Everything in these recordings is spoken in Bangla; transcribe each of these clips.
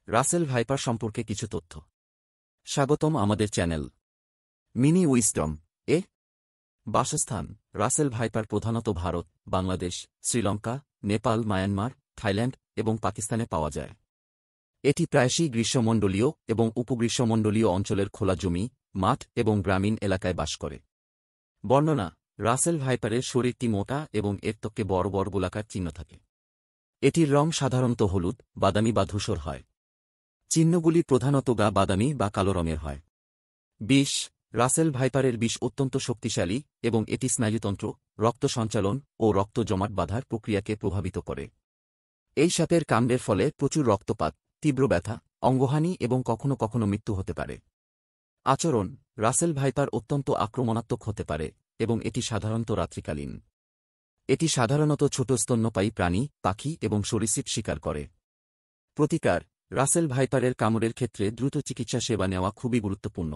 রাসেল ভাইপার সম্পর্কে কিছু তথ্য। স্বাগতম আমাদের চ্যানেল মিনি উইজডম এ। বাসস্থান: রাসেল ভাইপার প্রধানত ভারত, বাংলাদেশ, শ্রীলঙ্কা, নেপাল, মায়ানমার, থাইল্যান্ড এবং পাকিস্তানে পাওয়া যায়। এটি প্রায়শই গ্রীষ্মমণ্ডলীয় এবং উপগ্রীষ্মমণ্ডলীয় অঞ্চলের খোলা জমি, মাঠ এবং গ্রামীণ এলাকায় বাস করে। বর্ণনা: রাসেল ভাইপারের শরীরটি মোটা এবং এর ত্বকে বড় বড় গোলাকার চিহ্ন থাকে। এটির রং সাধারণত হলুদ, বাদামি বা ধূসর হয়। চিহ্নগুলি প্রধানত গা বাদামি বা কালো রঙের হয়। বিষ: রাসেল ভাইপারের বিষ অত্যন্ত শক্তিশালী এবং এটি স্নায়ুতন্ত্র, রক্ত সঞ্চালন ও রক্ত জমাট বাঁধার প্রক্রিয়াকে প্রভাবিত করে। এই সাপের কামড়ের ফলে প্রচুর রক্তপাত, তীব্র ব্যথা, অঙ্গহানি এবং কখনও কখনও মৃত্যু হতে পারে। আচরণ: রাসেল ভাইপার অত্যন্ত আক্রমণাত্মক হতে পারে এবং এটি সাধারণত রাত্রিকালীন। এটি সাধারণত ছোট স্তন্যপায়ী প্রাণী, পাখি এবং সরীসৃপ শিকার করে। প্রতিকার: রাসেল ভাইপারের কামড়ের ক্ষেত্রে দ্রুত চিকিৎসা সেবা নেওয়া খুবই গুরুত্বপূর্ণ।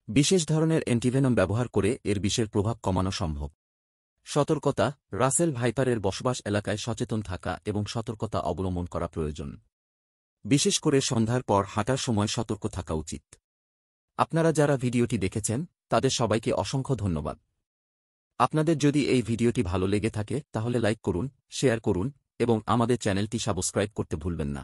বিশেষ ধরনের অ্যান্টিভেনম ব্যবহার করে এর বিষের প্রভাব কমানো সম্ভব। সতর্কতা: রাসেল ভাইপারের বসবাস এলাকায় সচেতন থাকা এবং সতর্কতা অবলম্বন করা প্রয়োজন। বিশেষ করে সন্ধ্যার পর হাঁটার সময় সতর্ক থাকা উচিত। আপনারা যারা ভিডিওটি দেখেছেন তাদের সবাইকে অসংখ্য ধন্যবাদ। আপনাদের যদি এই ভিডিওটি ভালো লেগে থাকে তাহলে লাইক করুন, শেয়ার করুন এবং আমাদের চ্যানেলটি সাবস্ক্রাইব করতে ভুলবেন না।